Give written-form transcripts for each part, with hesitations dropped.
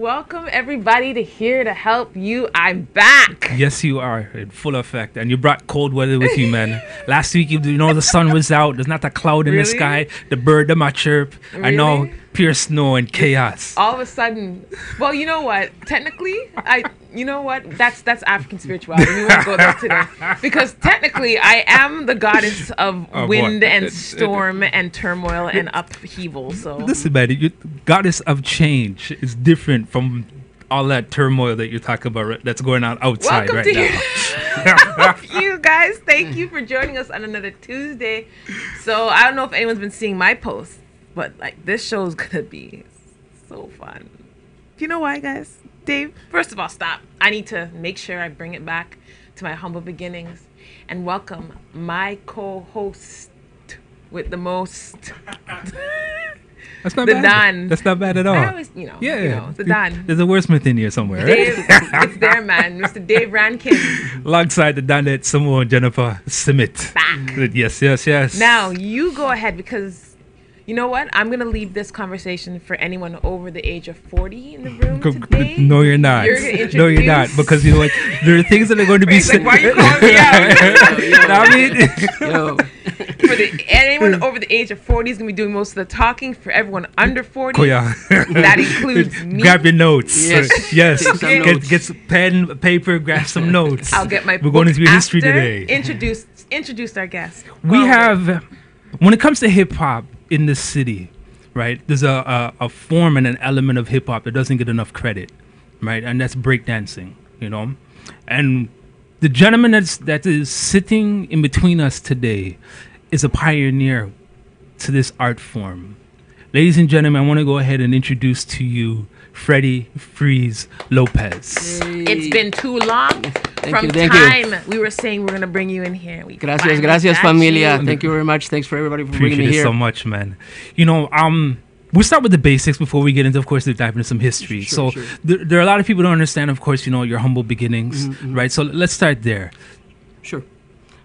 Welcome everybody to Here to Help You. I'm back. Yes, you are in full effect, and you brought cold weather with you, man. Last week, the sun was out. There's not a cloud in the sky. The bird, them a chirp. Really? I know, pure snow and chaos. All of a sudden, well, you know what? Technically, that's African spirituality. We won't go there today because technically, I am the goddess of wind and storm and turmoil and upheaval. So listen, man, you goddess of change is different from all that turmoil that you're talking about that's going on outside right now. You guys, thank you for joining us on another Tuesday. So I don't know if anyone's been seeing my posts, but like this show is gonna be so fun. Do you know why, guys? Dave, first of all, stop. I need to make sure I bring it back to my humble beginnings and welcome my co-host with the most. That's not the bad. Don. That's not bad at all. I always, the Don. There's a wordsmith in here somewhere, Dave, right? it's there, man. Mr. Dave Rankin. Alongside the Donette, Simone, Jennifer Smith. Back. Yes. Now, you go ahead because, you know what? I'm going to leave this conversation for anyone over the age of 40 in the room today. No, you're not. No, you're not. Because you know what? There are things that are going to be said. Like, why are you calling me out? For anyone over the age of 40 is going to be doing most of the talking. For everyone under 40, that includes me. Grab your notes. Yes. Notes. Get some pen, paper, grab some notes. I'll get my We're going into history today. Introduce our guest. We have, when it comes to hip-hop in this city, right, there's a form and an element of hip-hop that doesn't get enough credit, right? And that's breakdancing, And the gentleman that is sitting in between us today is a pioneer to this art form. Ladies and gentlemen, I want to go ahead and introduce to you Freddie Freeze Lopez. Hey. It's been too long. Thank you. We were saying we're going to bring you in here. Gracias, familia. Thank you very much. Thanks for everybody for bringing me here. Appreciate it so much, man. We'll start with the basics before we get into, of course, to dive into some history. Sure. There are a lot of people who don't understand, of course, your humble beginnings, right? So let's start there. Sure.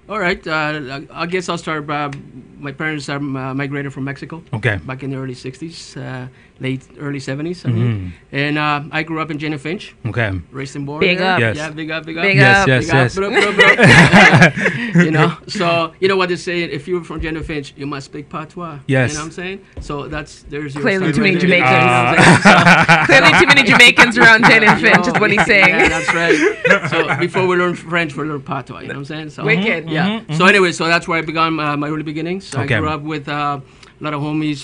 All right. I guess I'll start. My parents are migrated from Mexico. Okay. Back in the early 60s, early 70s. And I grew up in Jenny Finch. Okay. Raised and born. Big up. Yes. Yeah, big up. Yes. Bro. So you know what they say, if you're from Jenny Finch, you must speak patois. Yes. You know what I'm saying? So there's your clearly too many Jamaicans. Clearly too many Jamaicans around Jenny Finch is what he's saying. Yeah, that's right. So before we learn French, we learn patois. You know what I'm saying? So, wicked. Yeah. So anyway, so that's where I began my early beginnings. Okay. I grew up with a lot of homies,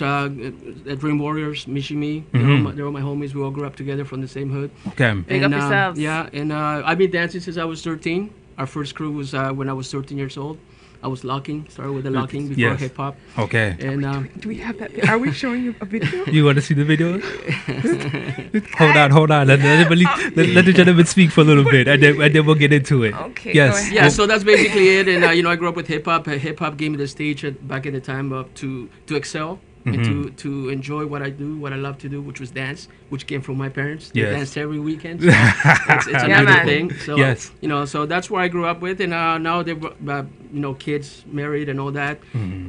Dream Warriors, Michi. They were my homies. We all grew up together from the same hood. Okay. Big up yourselves. Yeah, and I've been dancing since I was 13. Our first crew was when I was 13 years old. I was locking, started with the locking before hip hop. Okay. And do we have that? Are we showing you a video? You want to see the video? Hold on. Let the gentleman speak for a little bit, and then we'll get into it. Okay. Yes. Yeah. So that's basically it. And I grew up with hip hop. Hip hop gave me the stage back in the time to excel. And to enjoy what I do, what I love to do, which was dance, which came from my parents. They danced every weekend. So it's another thing. So so that's where I grew up with, and now they kids married and all that.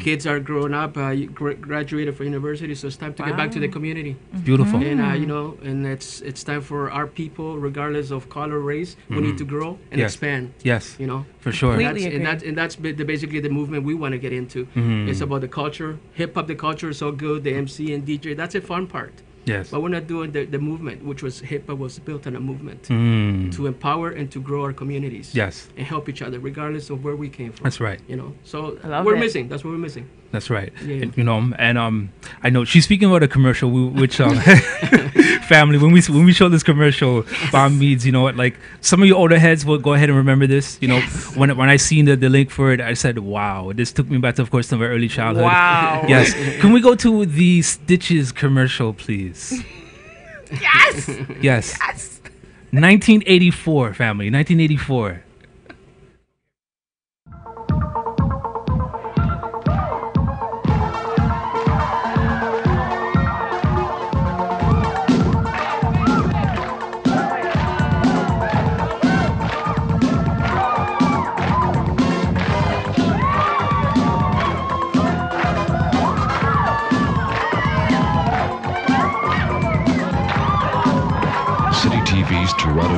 Kids are growing up, graduated from university, so it's time to get back to the community. Beautiful. And and it's time for our people, regardless of color, race, we need to grow and expand. Yes. For sure. And that's basically the movement we want to get into. It's about the culture, hip hop. The culture is so good. The MC and DJ, that's a fun part. Yes. But we're not doing the movement, which was hip hop was built on a movement to empower and to grow our communities. Yes. And help each other, regardless of where we came from. That's right. So we're missing. That's what we're missing. That's right. Yeah. And I know she's speaking about a commercial, which family, when we show this commercial, Bomb Meads, like some of you older heads will go ahead and remember this. When I seen the link for it, I said, wow, this took me back to, of course, to my early childhood. Wow. Yes. Can we go to the Stitches commercial, please? Yes. Yes. 1984, family. 1984.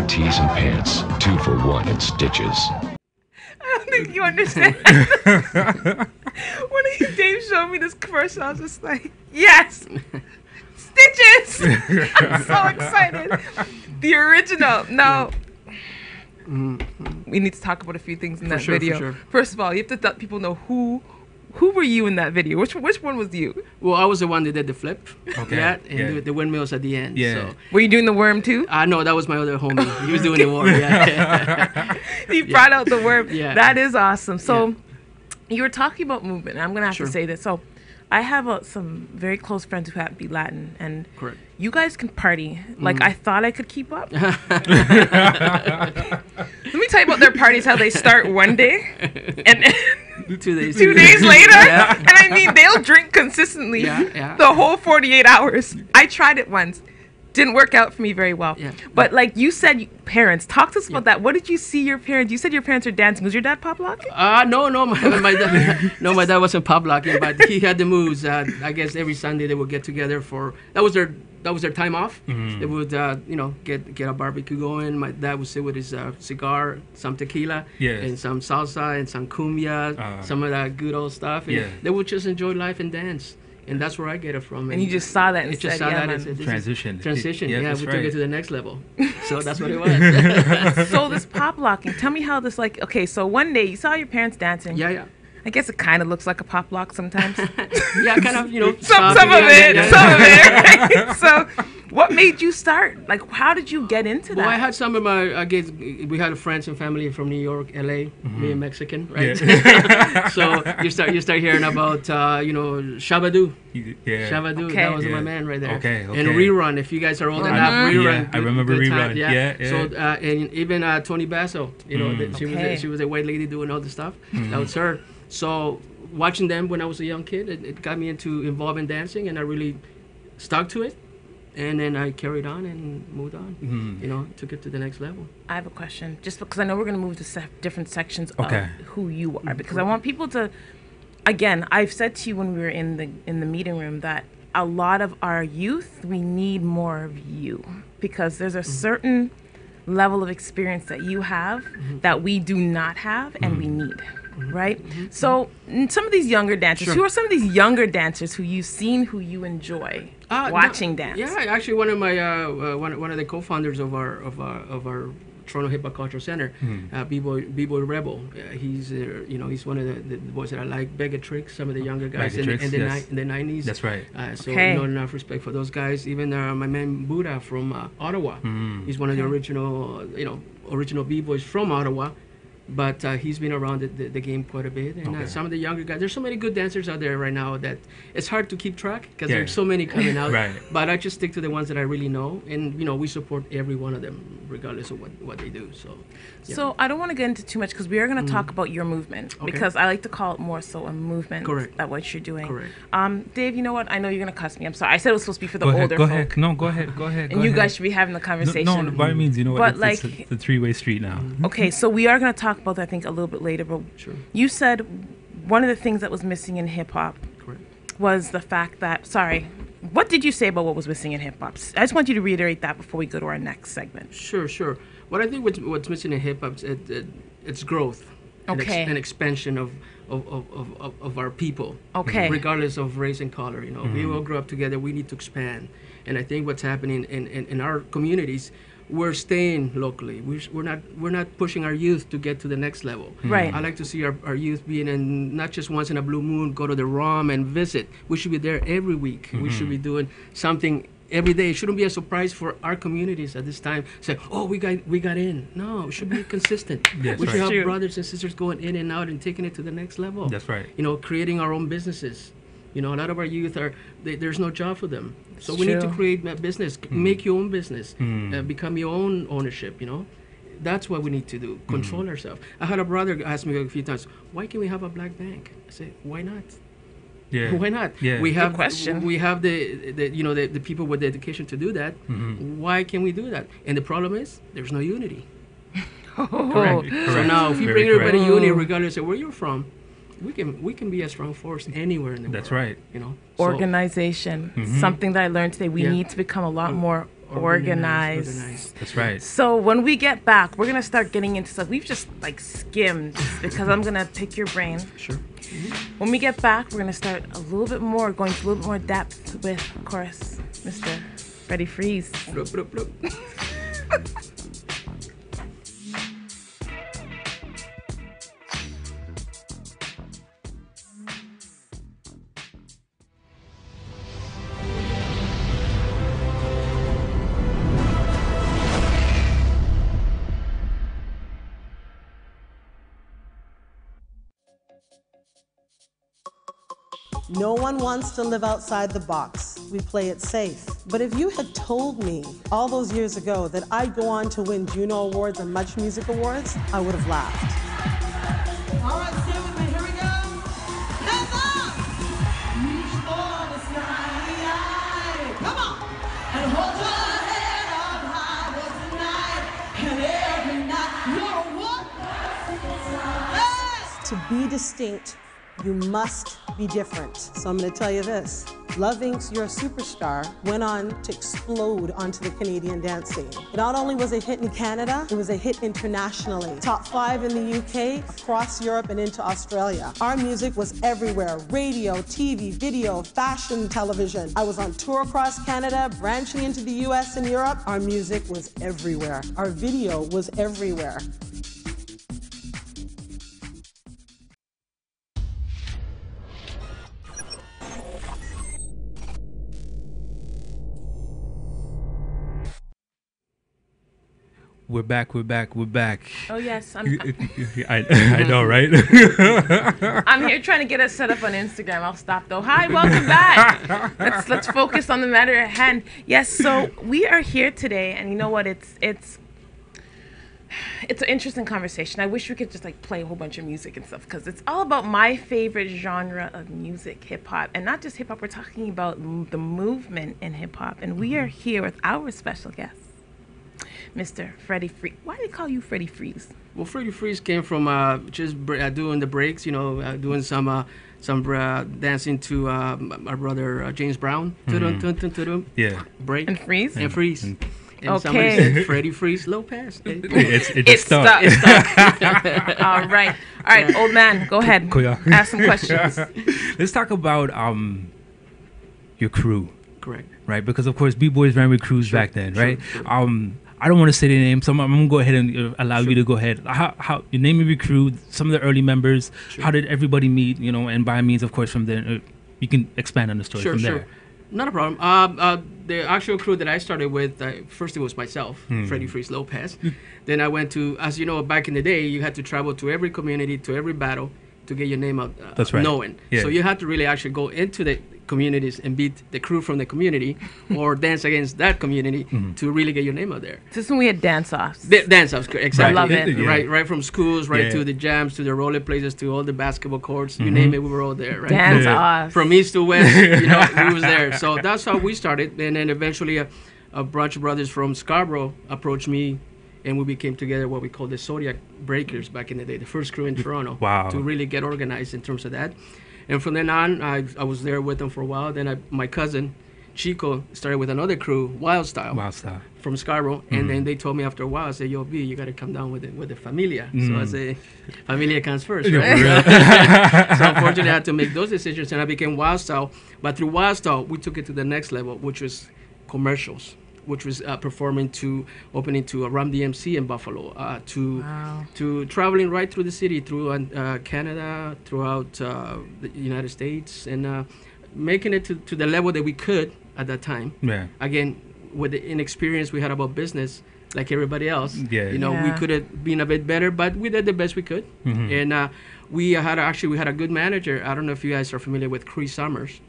2 tees and pants, 2 for 1 in stitches. I don't think you understand. When Dave showed me this commercial, I was just like, yes, stitches. I'm so excited. The original. No. We need to talk about a few things in that video. For sure. First of all, you have to let people know who were you in that video. Which one was you? Well, I was the one that did the flip. Okay. Yeah, and the windmills at the end. Yeah. So. Were you doing the worm too? No, that was my other homie. He was doing the worm. Yeah. He brought out the worm. Yeah. That is awesome. So you were talking about movement. And I'm gonna have to say this. So I have some very close friends who happen to be Latin, and Correct. You guys can party. Like I thought I could keep up. Let me tell you about their parties. How they start one day, and 2 days. 2 days later, and I mean they'll drink consistently the whole 48 hours. I tried it once. Didn't work out for me very well. Yeah. But like you said, parents, talk to us about that. What did you see your parents? You said your parents are dancing. Was your dad pop locking? No, my dad, no, my dad wasn't pop locking, but he had the moves. I guess every Sunday they would get together for that was their time off. They would get a barbecue going. My dad would sit with his cigar, some tequila, and some salsa and some cumbia, some of that good old stuff. And they would just enjoy life and dance. And that's where I get it from. And you just saw that and just said, saw that transition. Yeah, we took it to the next level. So that's what it was. So this pop locking, tell me how this okay, so one day you saw your parents dancing. Yeah. I guess it kind of looks like a pop lock sometimes. Yeah, kind of, some of it. So what made you start? Like, how did you get into that? Well, I had some of my, we had friends and family from New York, LA, being Mexican, right? Yeah. So you start hearing about, Shabadoo. Yeah. Shabadoo, that was my man right there. Okay. And Rerun, if you guys are old enough, Rerun. Yeah, I remember Rerun. Yeah. So, and even Tony Basso, she was a white lady doing all the stuff. That was her. So watching them when I was a young kid, it got me involved in dancing, and I really stuck to it. And then I carried on and moved on. Took it to the next level. I have a question, just because I know we're going to move to different sections of who you are, because I want people to, again, I've said to you when we were in the meeting room that a lot of our youth, we need more of you, because there's a certain level of experience that you have that we do not have and we need. Right? So some of these younger dancers, who are some of these younger dancers who you've seen, who you enjoy watching dance? Yeah, actually one of my one of the co-founders of our Toronto Hip Hop Cultural Center, B-Boy Rebel. He's he's one of the boys that I like. Begatrix, some of the younger guys in the 90s. That's right. So enough respect for those guys. Even my man Buddha from Ottawa. He's one of the original B-boys from Ottawa. But he's been around the game quite a bit. And some of the younger guys, there's so many good dancers out there right now that it's hard to keep track because there's so many coming out. Right. But I just stick to the ones that I really know. And, we support every one of them regardless of what they do. So I don't want to get into too much because we are going to talk about your movement because I like to call it more so a movement. Correct. That what you're doing. Correct. Dave, you know what? I know you're going to cuss me. I'm sorry. I said it was supposed to be for the older Go folk. ahead. No, go ahead. And you guys should be having the conversation. No, by all means, but it's a three-way street now. Okay, so we are going to talk about that, I think, a little bit later. But you said one of the things that was missing in hip-hop was the fact that, what did you say about what was missing in hip-hop? I just want you to reiterate that before we go to our next segment. Sure. What I think what's missing in hip-hop is it's growth. And expansion of our people. Regardless of race and color. We all grew up together. We need to expand. And I think what's happening in our communities, we're staying locally. We're not pushing our youth to get to the next level. Right. I like to see our youth being in, not just once in a blue moon, go to the ROM and visit. We should be there every week. We should be doing something every day. It shouldn't be a surprise for our communities at this time. Say, oh, we got in. No, it should be consistent. We should have brothers and sisters going in and out and taking it to the next level. That's right. Creating our own businesses. A lot of our youth there's no job for them. So we need to create a business, make your own business, become your own ownership, That's what we need to do, control ourselves. I had a brother ask me a few times, why can't we have a black bank? I said, why not? Yeah. Why not? Yeah. We have good question. We have the people with the education to do that. Why can't we do that? And the problem is there's no unity. Correct. So now if you bring everybody unity regardless of where you're from, we can be a strong force anywhere in the world. That's right. Organization. Something that I learned today. We need to become a lot more organized. That's right. So when we get back, we're gonna start getting into stuff. We've just like skimmed because I'm gonna pick your brain. Sure. When we get back, we're gonna start a little bit more, going to a little bit more depth with, of course, Mr. Freddie Freeze. Bloop, bloop, bloop. No one wants to live outside the box. We play it safe. But if you had told me all those years ago that I'd go on to win Juno Awards and Much Music Awards, I would have laughed. All right, stay with me. Here we go. Hands up! Reach for the sky. Come on! And hold your head up high for tonight. And every night, you're what? Yes! To be distinct, you must be different. So I'm going to tell you this. Love Inc.'s You're a Superstar went on to explode onto the Canadian dance scene. It not only was a hit in Canada, it was a hit internationally. Top 5 in the UK, across Europe and into Australia. Our music was everywhere. Radio, TV, video, fashion, television. I was on tour across Canada, branching into the US and Europe. Our music was everywhere. Our video was everywhere. We're back. Oh yes, I know, right? I'm here trying to get us set up on Instagram. I'll stop though. Hi, welcome back. Let's focus on the matter at hand. Yes, so we are here today, and you know what? It's an interesting conversation. I wish we could just like play a whole bunch of music and stuff because it's all about my favorite genre of music, hip hop, and not just hip hop. We're talking about the movement in hip hop, and we are here with our special guest, Mr. Freddie Freeze. Why do they call you Freddie Freeze? Well, Freddie Freeze came from just doing the breaks, doing some dancing to our brother James Brown. Yeah. Break. And Freeze? And Freeze. And somebody Okay. said Freddie Freeze Lopez. It just stuck. It's stuck. All right, old man, go ahead. Cool. Ask some questions. Let's talk about your crew. Correct. Right, because of course B-Boys ran with crews back then, right? Sure. I don't want to say their name, so I'm gonna go ahead and allow you to go ahead. How your name of your crew, some of the early members, how did everybody meet? And by means, of course, from there, you can expand on the story from there. Not a problem. The actual crew that I started with, first it was myself, Freddie Freeze Lopez. Then I went to, as you know, back in the day, you had to travel to every community, to every battle, to get your name out That's right. known. Yeah. So you had to really actually go into the communities and beat the crew from the community or dance against that community to really get your name out there. This is when we had dance-offs. Dance-offs, exactly. I love it. Yeah. Right from schools, to the jams, to the roller places, to all the basketball courts, you name it, we were all there, right? Dance-offs. From east to west, we was there. So that's how we started. And then eventually a bunch of brothers from Scarborough approached me, and we became together what we called the Zodiac Breakers back in the day, the first crew in Toronto. Wow. To really get organized in terms of that. And from then on, I was there with them for a while. Then my cousin, Chico, started with another crew, Wild Style. From Scarborough. And then they told me after a while, I said, yo, B, you got to come down with the Familia. So I said, Familia comes first, right? So unfortunately, I had to make those decisions, and I became Wild Style. But through Wild Style, we took it to the next level, which was commercials, which was opening to Ram DMC in Buffalo, to traveling right through the city, through Canada, throughout the United States, and making it to the level that we could at that time. Yeah. Again, with the inexperience we had about business, like everybody else, we could have been a bit better, but we did the best we could. And we had a good manager. I don't know if you guys are familiar with Cree Summers.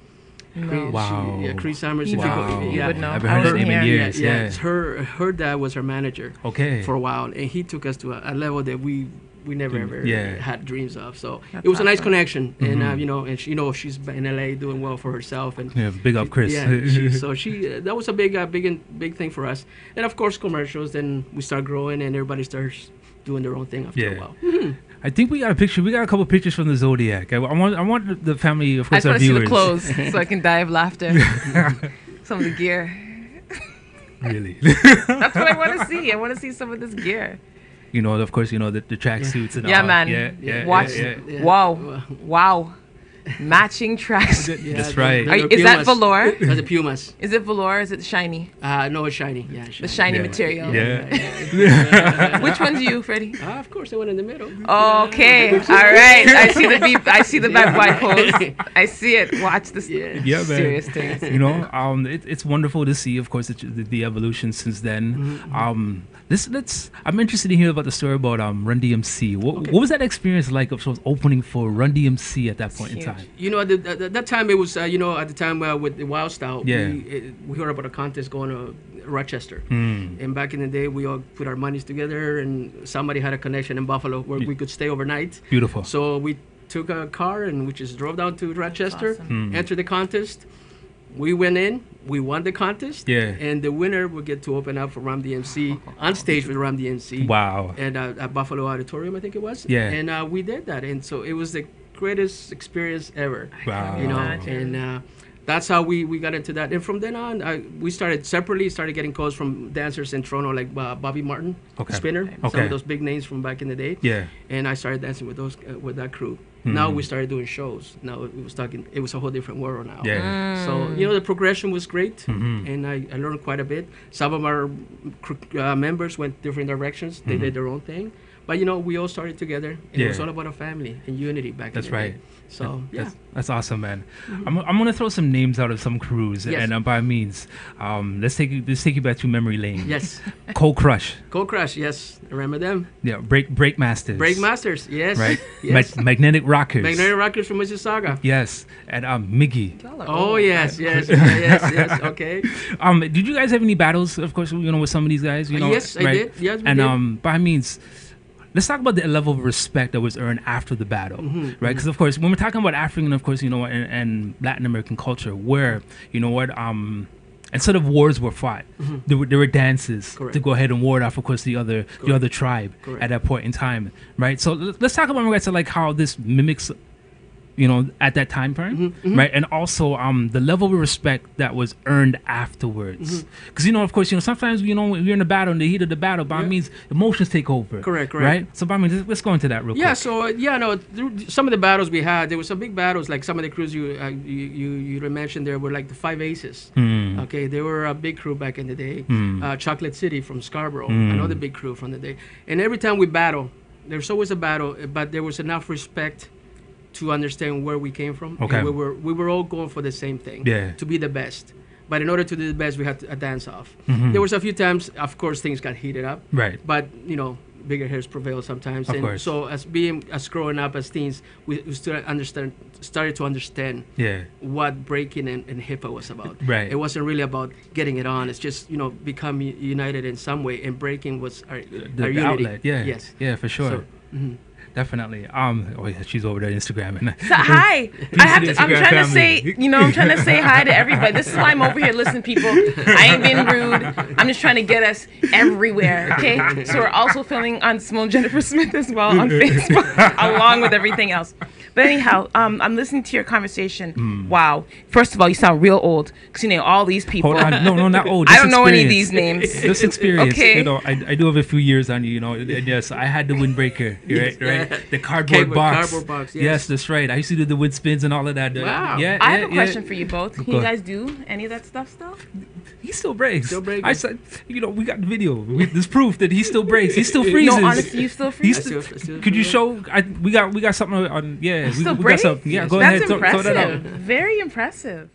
No. Wow. Cree Summers. You If you would know. I've heard his name in years. Yeah. Her dad was her manager. Okay. For a while, and he took us to a level that we never ever had dreams of. So That's it was a nice awesome. connection, and and she's in LA doing well for herself. And big up Chris. That was a big thing for us. And of course commercials. Then we start growing, and everybody starts doing their own thing after a while. I think we got a picture. We got a couple pictures from the Zodiac. I want the family, of I course, just our want to see viewers. the clothes so I can die of laughter. Some of the gear. Really. That's what I want to see. I want to see some of this gear. You know, of course, you know the tracksuits and Yeah, all. man. Yeah. Watch. Yeah. Wow. Matching tracks. That's right. Is that velour? That's the Pumas. Is it velour? Is it shiny? No, it's shiny. Yeah, shiny. The shiny Yeah. material. Yeah. Which one's you, Freddie? Of course, the one in the middle. Okay. All right. I see the beep. I see the bad white pose. I see it. Watch this. Yeah. Yeah, man. Serious things. You know, it's wonderful to see, of course, the evolution since then. I'm interested to hear about the story about Run DMC. What was that experience like of opening for Run DMC at that point in time? You know, at that time it was, you know, at the time with the Wild Style, Yeah. we heard about a contest going to Rochester. Mm. And back in the day, we all put our monies together, and somebody had a connection in Buffalo where we could stay overnight. Beautiful. So we took a car and we just drove down to Rochester, Awesome. entered the contest. We went in, we won the contest, Yeah. and the winner would get to open up for Ram DMC on stage with Ram DMC. Wow. And at Buffalo Auditorium, I think it was. Yeah. And we did that, and so it was the greatest experience ever. Wow. You know, Imagine. and that's how we got into that. And from then on, we started getting calls from dancers in Toronto, like Bobby Martin, Okay. Spinner, some Okay. of those big names from back in the day. Yeah. And I started dancing with those with that crew. Now we started doing shows. Now it was a whole different world now. Yeah. So you know, the progression was great, and I learned quite a bit. Some of our members went different directions. They did their own thing, but you know, we all started together. And it was Yeah. all about a family and unity back That's in the right. day. So yeah. That's awesome, man. I'm gonna throw some names out of some crews, Yes. and by means, let's take you back to memory lane. Yes. Cold Crush. Cold Crush, yes. Remember them? Yeah. Break Masters. Break Masters, yes. Right. Yes. Magnetic Rockers. Magnetic Rockers from Mississauga. Yes. And Miggy. Y'all are Oh old. yes, yes. Okay. Did you guys have any battles? Of course, you know, with some of these guys. You know. Yes, I right? did. Yes, we and did. by means, let's talk about the level of respect that was earned after the battle, Mm-hmm, right? Because of course, when we're talking about African, of course, you know, and Latin American culture, where you know what, instead of wars were fought, there were dances Mm-hmm. Correct. to go ahead and ward off, of course, the other tribe Correct. at that point in time, right? So let's talk about in regards to like how this mimics, you know, at that time frame, right? And also the level of respect that was earned afterwards. Because, you know, of course, you know, sometimes, you know, when you're in the battle, in the heat of the battle, by means, emotions take over. Correct. Right? So, by means, let's go into that real Yeah, quick. so some of the battles we had, there were some big battles. Like some of the crews you mentioned there were like the Five Aces. Okay, they were a big crew back in the day. Chocolate City from Scarborough, another big crew from the day. And every time we battle, there's always a battle, but there was enough respect to understand where we came from. Okay. And we were all going for the same thing. Yeah. To be the best. But in order to do the best, we had a dance off. There was a few times, of course, things got heated up. Right. But you know, bigger hairs prevail sometimes. Of And course. so as growing up as teens, we started to understand Yeah. what breaking and hip hop was about. Right. It wasn't really about getting it on. It's just, you know, become united in some way. And breaking was our The unity. outlet. Yeah. Yes. Yeah, for sure. So, Definitely. Oh yeah, she's over there Instagramming. So, hi. I'm to the trying Instagram to say, family. you know, I'm trying to say hi to everybody. This is why I'm over here listening, people. I ain't being rude. I'm just trying to get us everywhere, okay? So we're also filming on Simone Jennifer Smith as well on Facebook, along with everything else. But anyhow, I'm listening to your conversation. Wow. First of all, you sound real old because you know all these people. Hold on. No, not old. I Just don't know any of experience. these names. This experience, Okay. you know, I do have a few years on you, you know. And yes, I had the windbreaker, right? The cardboard box. Cardboard box, Yes, yes. that's right. I used to do the wind spins and all of that. Wow. Yeah, I have yeah, a question for you both. Can Go you ahead. guys do any of that stuff still? He still breaks. Still breaking. I said, you know, we got the video. There's proof that he still breaks. He still freezes. No, honestly, you still freeze? He's I still, still could you freeze. show? We got something on. Yeah, Still we got break? something. Yeah, go That's ahead. Throw impressive. that out. Very impressive.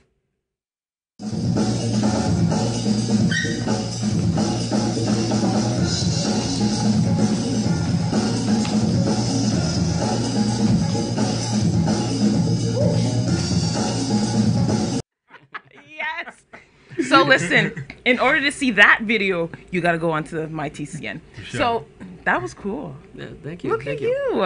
Yes. So listen, in order to see that video, you got to go onto MyTCN. sure. So that was cool. Yeah, thank you. Look thank at you.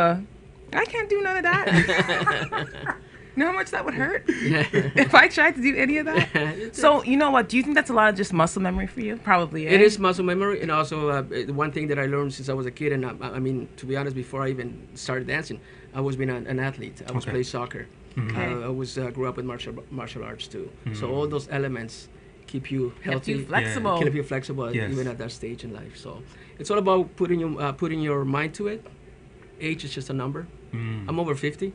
I can't do none of that. You know how much that would hurt if I tried to do any of that? So, you know what? Do you think that's a lot of just muscle memory for you? Probably, It is muscle memory, and also one thing that I learned since I was a kid, and I mean, to be honest, before I even started dancing, I was being an athlete. I was Okay. playing soccer. I was grew up with martial arts too. So all those elements keep you healthy, flexible, keep you flexible even at that stage in life. So it's all about putting your mind to it. Age is just a number. I'm over 50.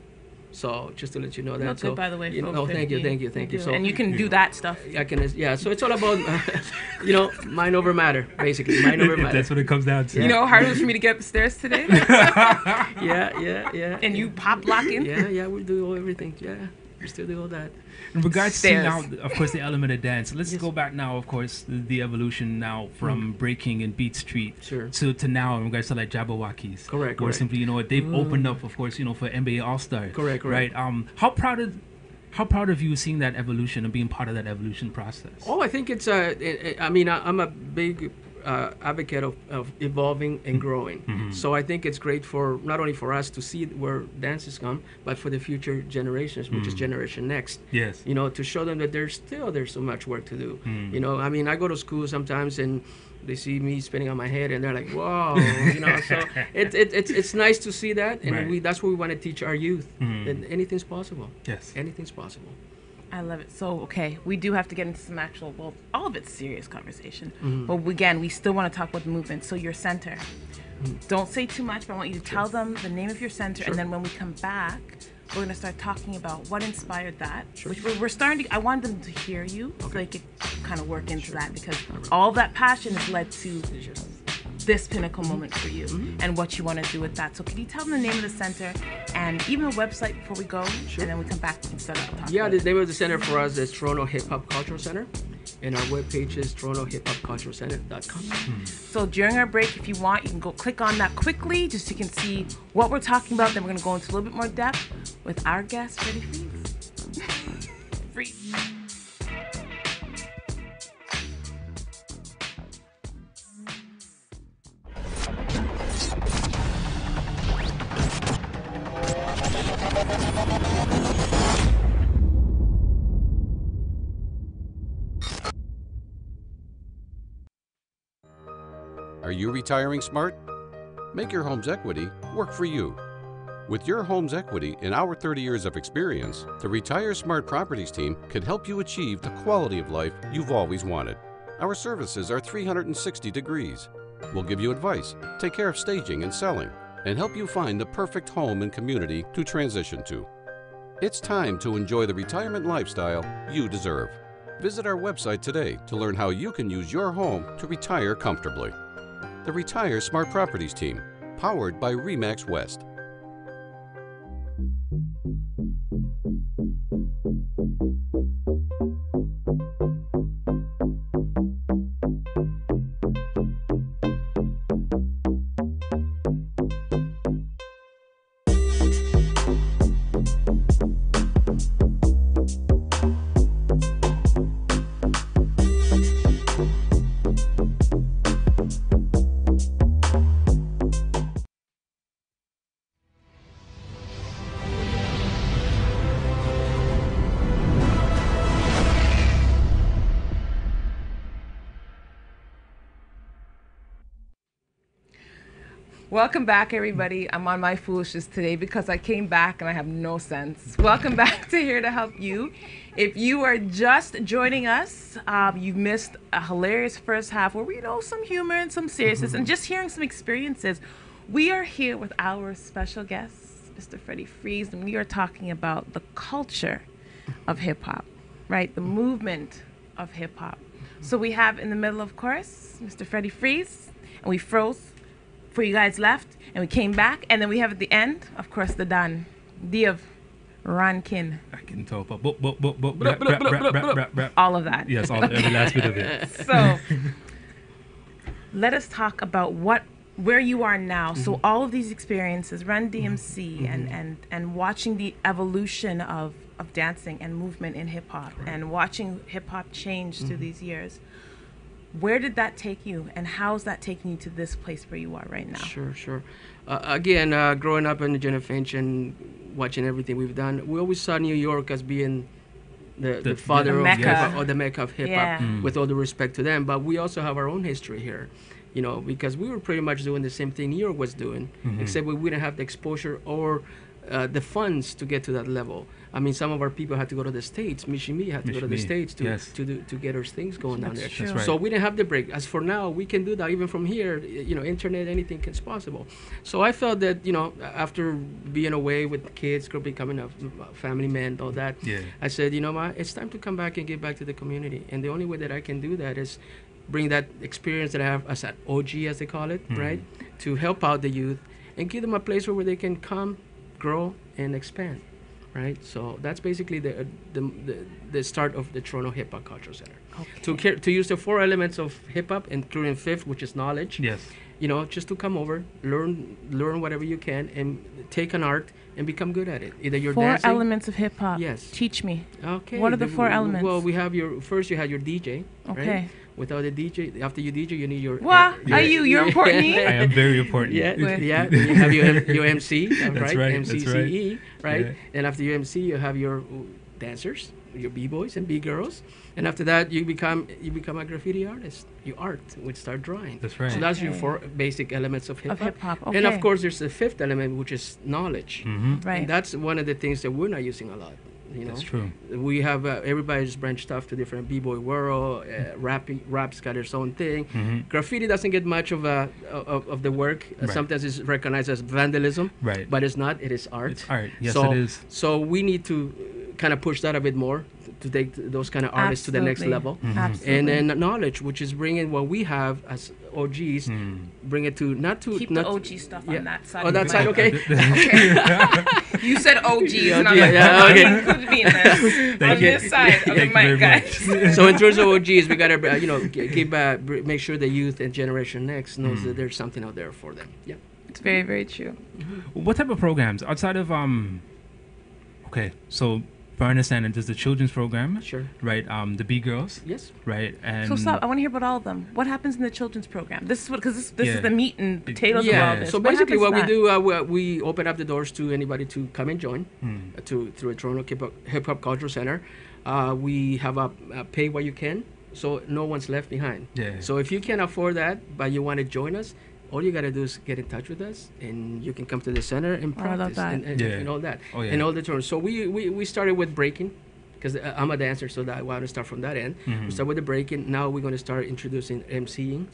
So just to let you know that. Not good, by the way. Thank you. So and you can do that stuff. I can. Yeah. So it's all about, mind over matter, basically. Mind over matter. That's what it comes down to. You know how hard it was for me to get up the stairs today? Yeah. And you pop locking? Yeah. We do everything. Yeah. We still do all that. In regards to now, of course, the element of dance. Let's go back now, of course, the evolution now from breaking and Beat Street to now in regards to like Jabberwockies. Correct. Or simply, they've opened up, of course, for NBA All-Star. Correct. Right. How proud of you seeing that evolution and being part of that evolution process? Oh, I think it's I'm a big advocate of evolving and growing. So I think it's great for not only for us to see where dances come, but for the future generations, which is Generation Next. Yes. To show them that there's so much work to do. I go to school sometimes and they see me spinning on my head and they're like, whoa, So it's nice to see that, and that's what we want to teach our youth. That anything's possible. Yes. Anything's possible. I love it. So, okay, we do have to get into some actual, all of it's serious conversation. But again, we still want to talk about the movement. So your center. Don't say too much, but I want you to tell them the name of your center. And then when we come back, we're going to start talking about what inspired that. Which we're starting to, I want them to hear you so they could kind of work into that, because all that passion has led to this pinnacle moment for you and what you want to do with that. So can you tell them the name of the center and even the website before we go? And then we come back and start talking. Yeah, the name of the center for us is Toronto Hip Hop Cultural Center, and our webpage is torontohiphopculturalcenter.com. So during our break, if you want, you can go click on that quickly just so you can see what we're talking about. Then we're going to go into a little bit more depth with our guest, Freddie Freeze. Freeze. Are you retiring smart? Make your home's equity work for you. With your home's equity and our 30 years of experience, the Retire Smart Properties team can help you achieve the quality of life you've always wanted. Our services are 360 degrees. We'll give you advice, take care of staging and selling, and help you find the perfect home and community to transition to. It's time to enjoy the retirement lifestyle you deserve. Visit our website today to learn how you can use your home to retire comfortably. The Retire Smart Properties team, powered by RE/MAX West. Welcome back, everybody. I'm on my foolishness today because I came back and I have no sense. Welcome back to Here to Help You. If you are just joining us, you've missed a hilarious first half where we know some humor and some seriousness and just hearing some experiences. We are here with our special guest, Mr. Freddie Freeze, and we are talking about the culture of hip-hop, right? The movement of hip-hop. So we have in the middle, of course, Mr. Freddie Freeze, and we froze for you guys left, and we came back, and then we have at the end, of course, the Don, Div, Rankin. I can talk about all of that. Yes, every last bit of it. So let us talk about where you are now. So all of these experiences, Run DMC, and watching the evolution of dancing and movement in hip hop, and watching hip hop change through these years. Where did that take you, and how's that taking you to this place where you are right now? Sure. Again, growing up in the Jenna Finch and watching everything we've done, we always saw New York as being the father of hip-hop, or the Mecca of hip-hop, with all the respect to them. But we also have our own history here, because we were pretty much doing the same thing New York was doing, except we didn't have the exposure or the funds to get to that level. I mean, some of our people had to go to the States. Mishimi had to go to the States to get her things going down there. That's right. So we didn't have the break. As for now, we can do that even from here. You know, internet, anything is possible. So I felt that, you know, after being away with kids, becoming a family man, all that, I said, you know what, it's time to come back and give back to the community. And the only way that I can do that is bring that experience that I have as an OG, as they call it, right, to help out the youth and give them a place where they can come, grow, and expand. Right, so that's basically the start of the Toronto Hip Hop Cultural Center. To use the 4 elements of hip hop, including 5th, which is knowledge. Yes. You know, just to come over, learn whatever you can, and take an art and become good at it. Either you're 4 dancing. elements of hip hop. Yes. Teach me. Okay. What are the 4 elements? Well, we have first you have your DJ. Okay. Right? Without a DJ, after you DJ, you need your. What? Are you? You're important. I am very important. Yeah. Then you have your MC, That's right. MCCE, right? Yeah. And after your MC, you have your dancers, your B-boys and B-girls, and after that, you become a graffiti artist. You art, which start drawing. That's right. So that's your 4 basic elements of hip hop. Okay. And of course, there's the 5th element, which is knowledge. Right. And that's one of the things that we're not using a lot. You know, that's true. We have everybody's branched off to different b-boy world. Rap's got its own thing. Graffiti doesn't get much of the work. Sometimes it's recognized as vandalism, but it's not. It is art. It's art. Yes, so, it is. So we need to kind of push that a bit more to take those kind of artists to the next level. Absolutely. And then knowledge, which is bringing what we have as OGs, bring it to keep the OG stuff on that side. Oh, that side, okay. You said OGs, and I'm okay. Could be in this. On this side of the mic, guys. So in terms of OGs, we gotta make sure the youth and Generation Next knows that there's something out there for them. Yeah, it's very, very true. What type of programs outside of Okay, so for understanding, there's the children's program, right? The B girls, yes, right? And so stop. I want to hear about all of them. What happens in the children's program? This is what, because this is the meat and potatoes of all this. So basically, what we do, we open up the doors to anybody to come and join through a Toronto Hip Hop Cultural Center. We have a pay what you can, so no one's left behind. Yeah. So if you can't afford that, but you want to join us, all you gotta do is get in touch with us, and you can come to the center and practice and all that, and all the turns. So we started with breaking, because I'm a dancer, so that I want to start from that end. We start with the breaking. Now we're going to start introducing MCing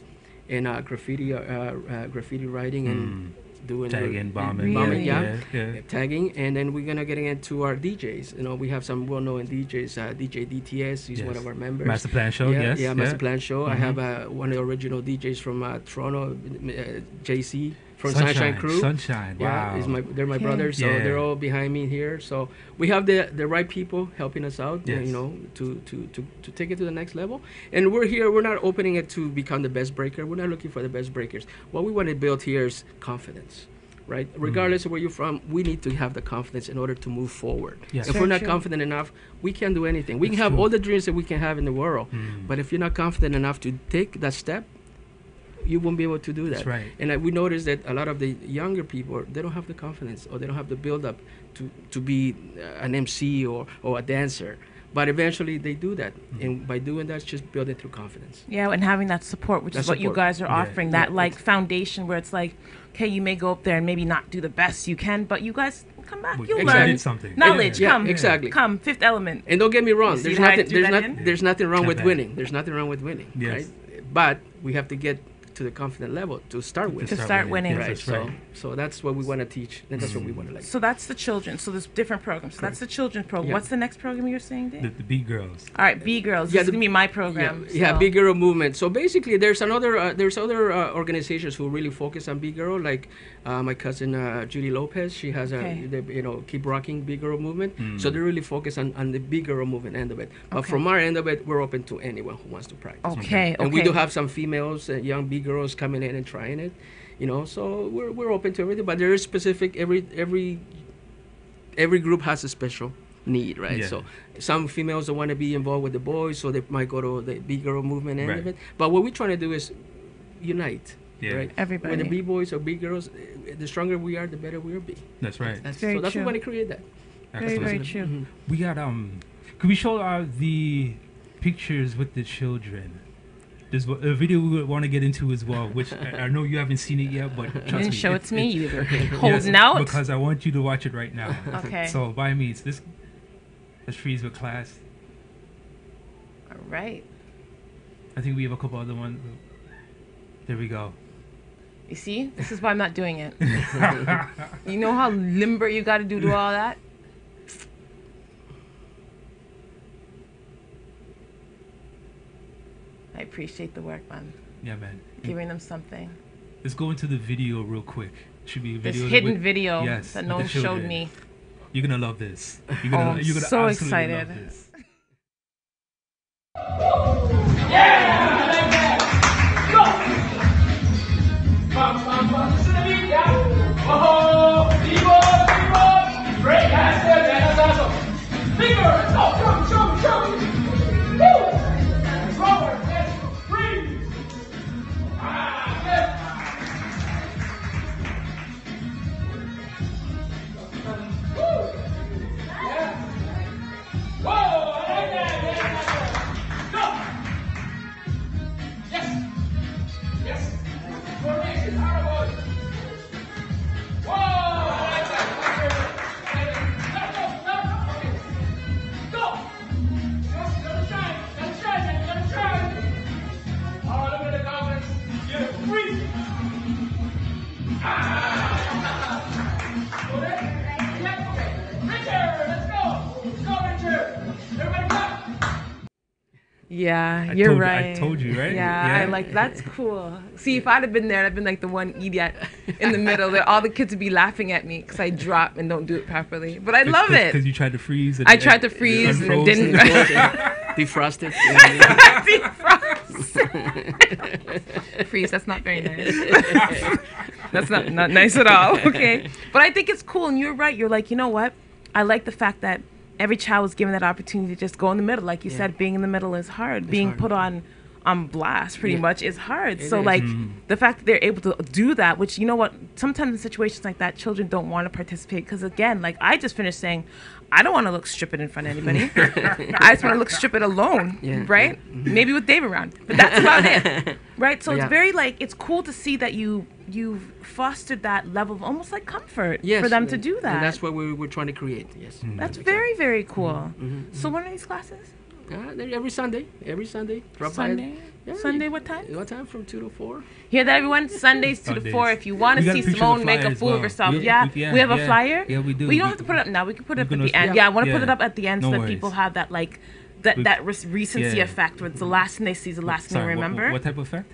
and graffiti writing and doing tagging, bombing, tagging, and then we're gonna get into our DJs. You know, we have some well-known DJs. DJ DTS, he's one of our members. Master Plan Show, Master Plan Show. I have one of the original DJs from Toronto, JC from Sunshine Crew. Sunshine, wow. Yeah, they're my brothers, so they're all behind me here. So we have the right people helping us out, you know, to take it to the next level. And we're here. We're not opening it to become the best breaker. We're not looking for the best breakers. What we want to build here is confidence. Right, regardless of where you're from, we need to have the confidence in order to move forward. If we're not confident enough, we can't do anything. We can have all the dreams that we can have in the world, but if you're not confident enough to take that step, you won't be able to do that. That's right. And we noticed that a lot of the younger people, they don't have the confidence, or they don't have the build-up to be an MC or a dancer. But eventually they do that, and by doing that, it's just building through confidence. Yeah, and having that support, which is what you guys are offering, that like foundation where it's like, okay, you may go up there and maybe not do the best you can, but you guys come back, you'll learn something. Knowledge. Come, exactly. Come, 5th element. And don't get me wrong, there's nothing wrong with winning. There's nothing wrong with winning, right? But we have to get to the confident level to start winning. To start winning. Right. So that's what we want to teach, and that's what we want to like. So that's the children. So there's different programs. So that's the children's program. What's the next program you're saying, Dave? The B girls. All right, B girls. This is gonna be my program. Yeah, B girl movement. So basically, there's other organizations who really focus on B girl, like my cousin Judy Lopez. She has Keep Rocking B girl movement. So they really focus on the B girl movement end of it. But from our end of it, we're open to anyone who wants to practice. Okay. And we do have some females, young B girls coming in and trying it. You know, so we're open to everything, but there is specific. Every group has a special need, right? So some females don't want to be involved with the boys, so they might go to the B girl movement end of it. But what we're trying to do is unite, right? Everybody. Whether B boys or B girls, the stronger we are, the better we'll be. That's right. That's very true. So we want to create that. Very, very true. We got could we show the pictures with the children? There's a video we want to get into as well, which I know you haven't seen it yet, but trust me. Didn't show it to me either. Yes, Holding out. because I want you to watch it right now. Okay. So by me, it's this. Let's freeze with class. All right. I think we have a couple other ones. There we go. You see, this is why I'm not doing it. You know how limber you got to do all that. I appreciate the work, man. Yeah, man. Giving them something. Let's go into the video real quick. Should be a video. This hidden video yes, that no one showed me. You're gonna love this. You're I'm gonna so absolutely excited. love this. Yeah, you're right. I told you, right? Yeah, I like that's cool. See, if I'd have been there, I'd been like the one idiot in the middle. That all the kids would be laughing at me because I drop and don't do it properly. But I love it. Because you tried to freeze. I tried to freeze and it didn't. Defrosted. Defrost. Freeze. That's not very nice. That's not nice at all. Okay, but I think it's cool, and you're right. You're like, you know what? I like the fact that every child was given that opportunity to just go in the middle. Like you said, being in the middle is hard. It's being hard. Put on blast pretty much is hard. So like the fact that they're able to do that, which you know what, sometimes in situations like that, children don't want to participate because again, like I just finished saying, I don't want to look stupid in front of anybody. I just want to look stupid alone, right? Maybe with Dave around, but that's about it, right? So it's very like, it's cool to see that you've fostered that level of almost like comfort for them to do that. And that's what we're trying to create, yes. That's very, very cool. So when are these classes? Every Sunday. Drop Sunday? by. Yeah, Sunday, what time? What time? From 2 to 4. Hear that, everyone? Sundays 2 to 4. If you want to see Simone make a fool of herself. We have a flyer? Yeah, we do. We don't have to put it up now. We can put it up at the end. Yeah, I want to put it up at the end so that people have that, like, that recency effect where it's the last thing they see is the last thing they remember. What type of effect?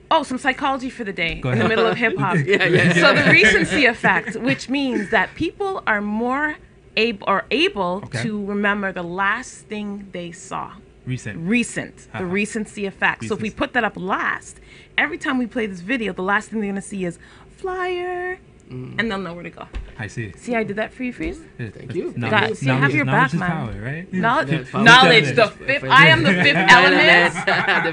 Oh, some psychology for the day in the middle of hip hop. So the recency effect, which means that people are more able to remember the last thing they saw. Recent. The recency effect. So if we put that up last, every time we play this video, the last thing they're gonna see is flyer, and they'll know where to go. I see. See, I did that for you, Freeze. Thank you. See, I have your back, man. Power, right? Knowledge, the fifth. I am the fifth element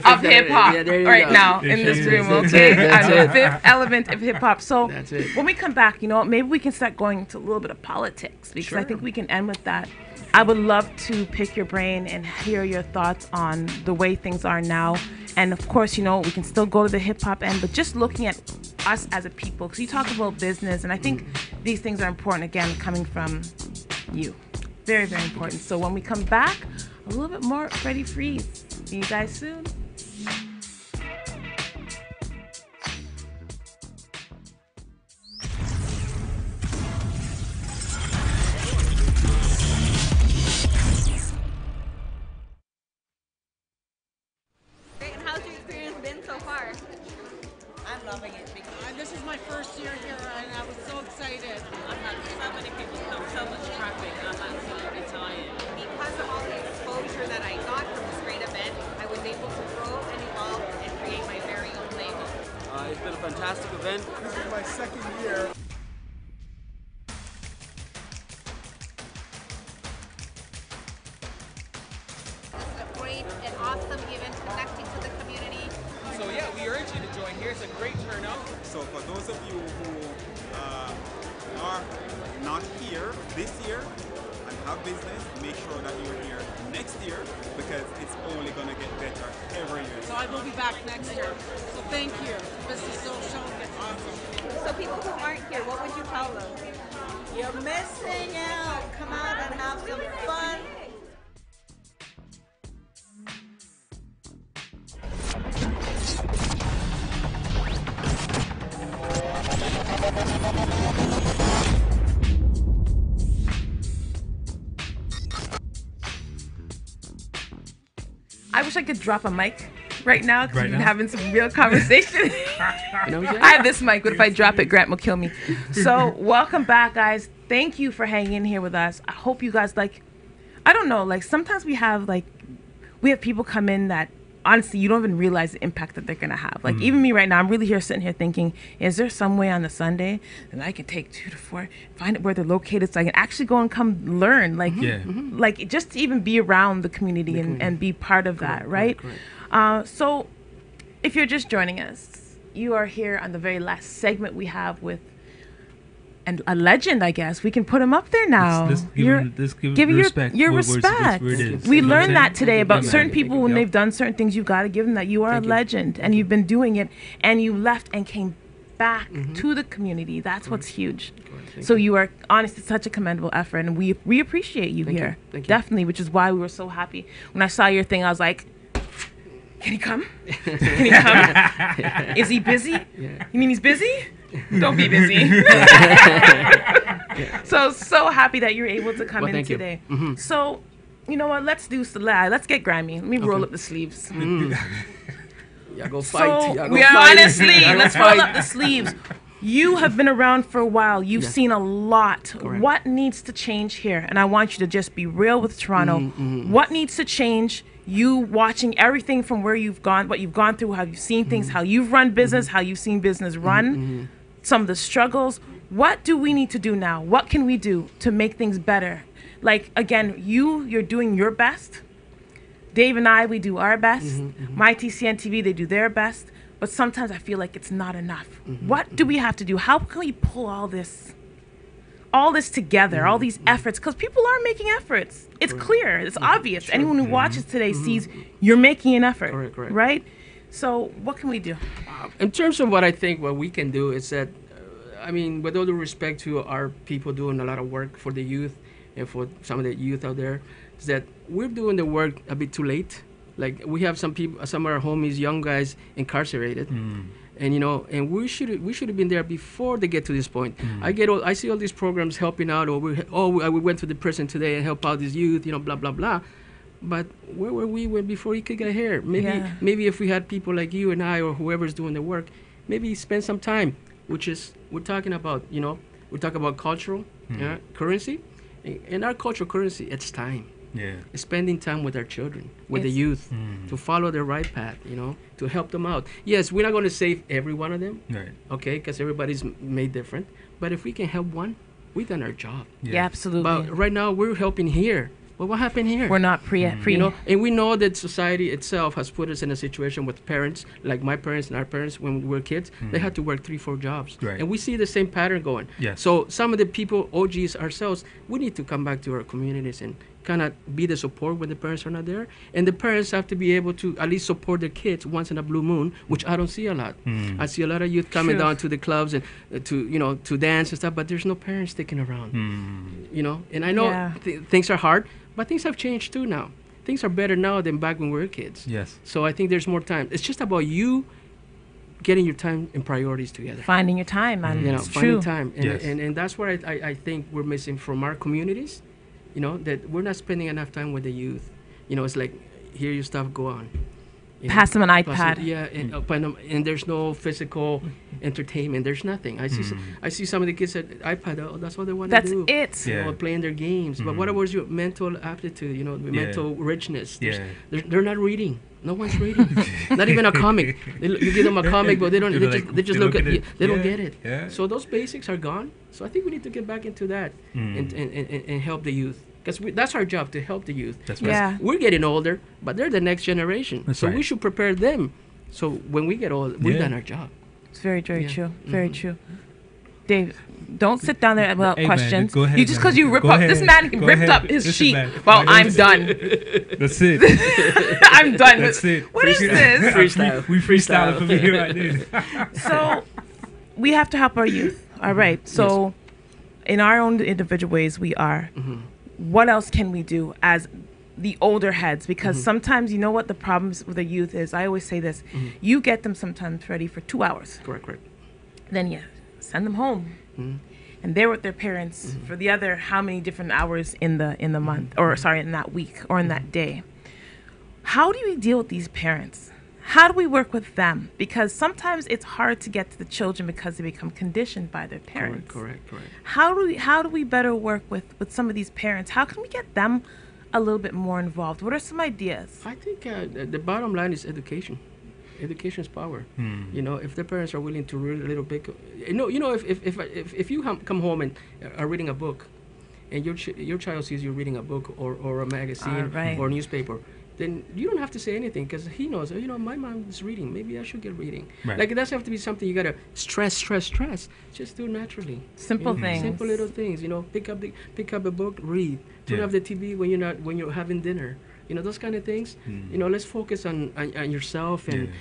of hip hop right now in this room. Okay, I'm the fifth element of hip hop. So when we come back, you know, maybe we can start going into a little bit of politics because I think we can end with that. I would love to pick your brain and hear your thoughts on the way things are now. And of course, you know, we can still go to the hip hop end, but just looking at us as a people, because you talk about business, and I think these things are important, again, coming from you. Very, very important. So when we come back, a little bit more Freddie Freeze. See you guys soon. Loving it because this is my first year here and I was so excited. I've had so many people come, so much traffic. I'm absolutely tired. Because of all the exposure that I got from this great event, I was able to grow and evolve and create my very own label. It's been a fantastic event. This is my second year. This is a great and awesome event connecting to the community. So yeah, we urge you to join. Here's a great turnout. So for those of you who are not here this year and have business, make sure that you're here next year because it's only going to get better every year. So I will be back next year. So thank you. This is so awesome. So people who aren't here, what would you tell them? You're missing out. Come out and have some fun. I wish I could drop a mic right now because Right we've been now? having some real conversation. You know what I'm saying? I have this mic, but if I drop it, Grant will kill me. So welcome back, guys. Thank you for hanging in here with us. I hope you guys I don't know, sometimes we have people come in that honestly you don't even realize the impact that they're gonna have. Even me right now, I'm really sitting here thinking, is there some way on the Sunday that I can take 2 to 4, find out where they're located so I can actually go and come learn, just to even be around the community and be part of that, right? Correct. So if you're just joining us, you are here on the very last segment we have with a legend, I guess. We can put him up there now. Let's give respect. Your respect. We learned that today about certain people when they've done certain things. You've got to give them that. You are a legend, and you've been doing it, and you left and came back to the community. That's what's huge. So you are honestly such a commendable effort, and we appreciate you here. Thank you. Definitely, which is why we were so happy when I saw your thing. I was like, can he come? Can he come? Is he busy? Yeah. You mean he's busy? Don't be busy. So happy that you're able to come in today. So, you know what? Let's get Grammy. Let me roll up the sleeves. Yeah, go fight. So honestly, let's roll up the sleeves. You have been around for a while. You've seen a lot. Correct. What needs to change here? And I want you to just be real with Toronto. What needs to change? You watching everything from where you've gone, what you've gone through, how you've seen things, how you've run business, how you've seen business run, some of the struggles. What do we need to do now? What can we do to make things better? Again, you're doing your best. Dave and I, we do our best. MyTCNTV, they do their best. But sometimes I feel like it's not enough. What do we have to do? How can we pull all this together, all these efforts? Because people are making efforts. It's clear. It's obvious. Sure. Anyone who watches today sees you're making an effort, correct. right? So what can we do? In terms of what I think what we can do is that, with all due respect to our people doing a lot of work for the youth and for some of the youth out there, is that we're doing the work a bit too late. We have some people, some of our homies, young guys incarcerated. And and we should have been there before they get to this point. I see all these programs helping out, or we went to the prison today and help out these youth, blah blah blah. But where were we before he could get here? Maybe if we had people like you and I or whoever's doing the work, maybe spend some time, which is we're talking about. We talk about cultural currency, and our cultural currency, it's time. Yeah. Spending time with our children, with the youth, to follow the right path, to help them out. Yes, we're not going to save every one of them, right? Okay, because everybody's made different. But if we can help one, we've done our job. Yeah, absolutely. But right now, we're helping here. Well, what happened here? We're not and we know that society itself has put us in a situation with parents, like my parents and our parents when we were kids, they had to work 3-4 jobs. Right. And we see the same pattern going. Yes. So some of the people, OGs ourselves, we need to come back to our communities and kind of be the support when the parents are not there. And the parents have to be able to at least support their kids once in a blue moon, which I don't see a lot. I see a lot of youth coming down to the clubs and to dance and stuff, but there's no parents sticking around. And I know things are hard, but things have changed too now. Things are better now than back when we were kids. Yes. So I think there's more time. It's just about you getting your time and priorities together. Finding your time, man. It's finding true. time. And that's what I think we're missing from our communities. That we're not spending enough time with the youth. It's like, here your stuff, go on. Pass them an iPad. And there's no physical entertainment. There's nothing. I see some of the kids at iPad. Oh, that's what they want to do. That's it. Playing their games. But what about your mental aptitude? Mental richness. They're not reading. No one's reading. Not even a comic. You give them a comic, but they don't. They just look at it. They don't get it. Yeah. So those basics are gone. So I think we need to get back into that and help the youth. Because that's our job, to help the youth. That's right. We're getting older, but they're the next generation. That's so right. we should prepare them. So when we get old, we've done our job. It's very, very true. Very true. Dave, don't sit down there without Hey, questions. man, go ahead, You just because you rip Go up ahead. this man Go ripped ahead. up his Listen, sheet. man. Well, I'm Listen. done. That's it. I'm done. That's it. What is this? Freestyle. We freestyle from here right there. So we have to help our youth. All right. So in our own individual ways, we are. What else can we do as the older heads? Because sometimes, you know what the problems with the youth is? I always say this. You get them sometimes ready for 2 hours. Correct. Then you send them home. And they're with their parents for the other how many different hours in the month, or sorry, in that week or in that day. How do we deal with these parents? How do we work with them? Because sometimes it's hard to get to the children because they become conditioned by their parents. Correct. How do we better work with some of these parents? How can we get them a little bit more involved? What are some ideas? I think the bottom line is education. Education is power. You know, if the parents are willing to read a little bit, if you come home and are reading a book, and your child sees you reading a book or a magazine or a newspaper, then you don't have to say anything because he knows. You know, my mom is reading. Maybe I should get reading. Right. Like it doesn't have to be something you gotta stress. Just do it naturally. Simple things. Simple little things. You know, pick up a book, read. Turn off the TV when you're having dinner. You know, those kind of things. You know, let's focus on yourself and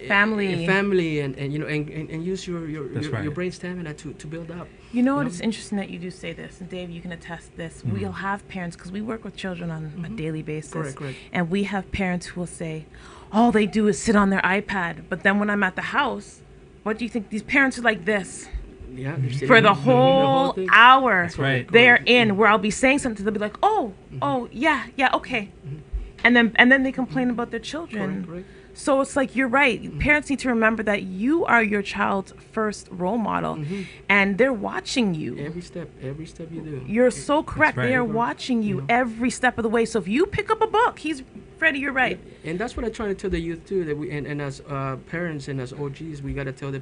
family and you know and use your brain stamina to build up. You know what? It's interesting that you do say this, and Dave, you can attest this. We'll have parents, because we work with children on a daily basis, Correct. and we have parents who will say, all they do is sit on their iPad. But then when I'm at the house, what do you think? These parents are like this. Yeah, For the whole hour. That's right. They're in, where I'll be saying something, they'll be like, oh, yeah, okay. And then they complain about their children. Correct. So it's like, you're right. Parents need to remember that you are your child's first role model, and they're watching you. Every step you do. You're so correct. right. They are watching you every step of the way. So if you pick up a book, Freddie, you're right. And that's what I try to tell the youth too. That we and as parents and as OGs, we got to tell the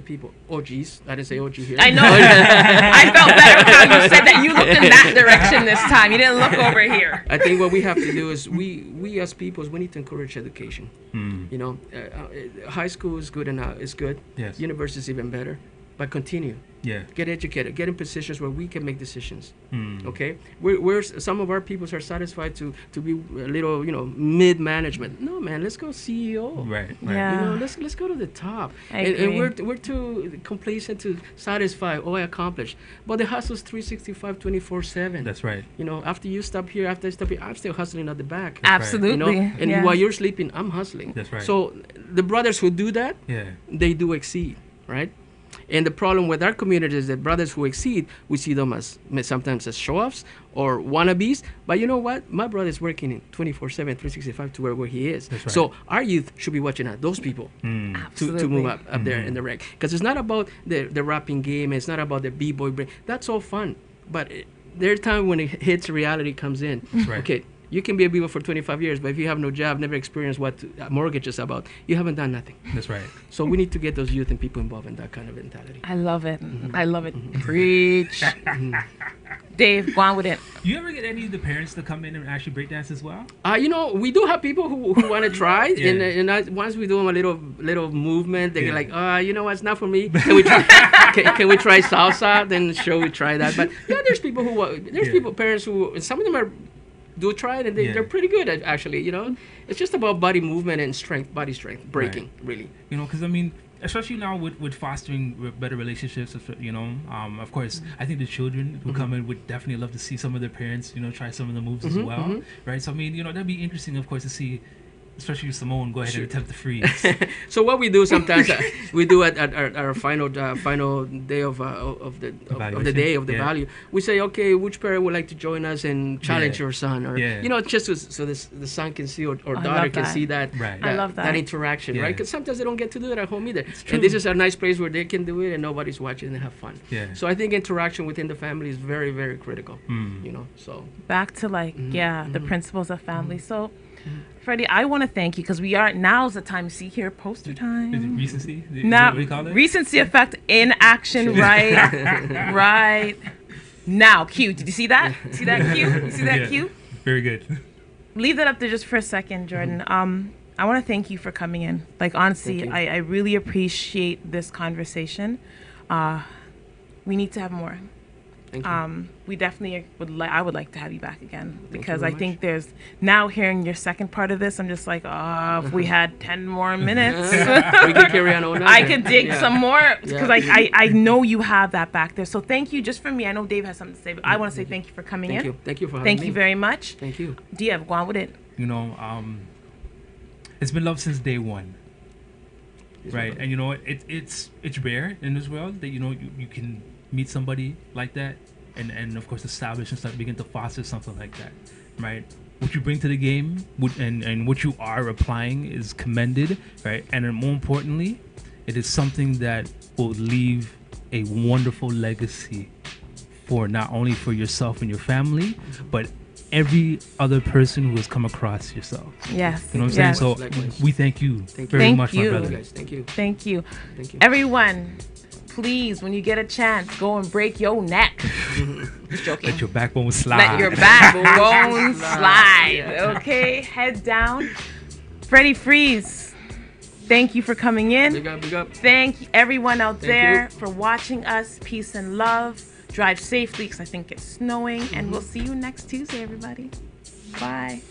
people. OGs. I didn't say OG here. I know. I felt better how you said that. You looked in that direction this time. You didn't look over here. I think what we have to do is we as people, we need to encourage education. You know, high school is good and is good. Yes. University is even better. But continue. Yeah. Get educated. Get in positions where we can make decisions. Okay. We're some of our people are satisfied to be a little, you know, mid management. No, man. Let's go CEO. Right. Yeah. You know, let's go to the top. I And agree. we're too complacent to satisfy. Oh, I accomplished. But the hustle's 365, 24/7. That's right. You know, after you stop here, after I stop here, I'm still hustling at the back. Absolutely. You know, and while you're sleeping, I'm hustling. That's right. So the brothers who do that, they do exceed, right? And the problem with our community is that brothers who exceed, we see them as sometimes as show-offs or wannabes. But you know what? My brother is working 24/7, 365 to where he is. That's right. So our youth should be watching at those people to move up there in the rank. Because it's not about the rapping game. It's not about the b-boy brain. That's all fun. But there's time when it hits reality comes in. Right. Okay. You can be a b-boy for 25 years, but if you have no job, never experienced what mortgage is about, you haven't done nothing. That's right. So we need to get those youth and people involved in that kind of mentality. I love it. I love it. Preach. Dave, go on with it. Do you ever get any of the parents to come in and actually break dance as well? You know, we do have people who want to try, and once we do them a little movement, they get like, you know what, it's not for me. Can we try? can we try salsa? Then sure, we try that. But yeah, there's people people, parents who, some of them do try it, and they're pretty good at actually. You know, it's just about body movement and strength, body strength, breaking, really. You know, because I mean, especially now with fostering better relationships, you know, of course, I think the children who come in would definitely love to see some of their parents, you know, try some of the moves as well, right? So I mean, you know, that'd be interesting, of course, to see. Especially Simone, go ahead and attempt the freeze. So what we do sometimes, we do at our final day of the day of the value. We say, okay, which parent would like to join us and challenge your son, or you know, just so the son can see or daughter can see that. Right. I love that interaction, right? Because sometimes they don't get to do it at home either. It's true. And this is a nice place where they can do it and nobody's watching and they have fun. Yeah. So I think interaction within the family is very, very critical. You know, so back to like the principles of family. So. Freddie, I want to thank you because now's the time to see here, poster time. Is it recency? Now, what we call it? recency effect in action, right? Right. Now, cue. Did you see that? See that cue? You see that cue? Very good. Leave that up there just for a second, Jordan. I want to thank you for coming in. Like, honestly, I really appreciate this conversation. we need to have more. Thank you. We definitely I would like to have you back again, because very I think there's, now hearing your second part of this, I'm just like, if we had 10 more minutes, we could carry on all night. I could dig some more, because I know you have that back there. So thank you. Just for me, I know Dave has something to say, but I want to say thank you for coming in. Thank you for having me. Thank you very much. Thank you. Diev, go on with it. You know, it's been love since day one. Right, and you know it's rare in this world that you can meet somebody like that, and of course establish and start begin to foster something like that, right? What you bring to the game, and what you are applying is commended, right? And then more importantly, it is something that will leave a wonderful legacy for not only for yourself and your family, but every other person who has come across yourself. Yes. You know what I'm saying? So we thank you very much, my brother. Thank you. Thank you. Everyone, please, when you get a chance, go and break your neck. Just joking. Let your backbone slide. Let your backbone slide. Okay, head down. Freddie Freeze, thank you for coming in. Big up, big up. Thank everyone out there for watching us. Peace and love. Drive safely, because I think it's snowing. And we'll see you next Tuesday, everybody. Bye.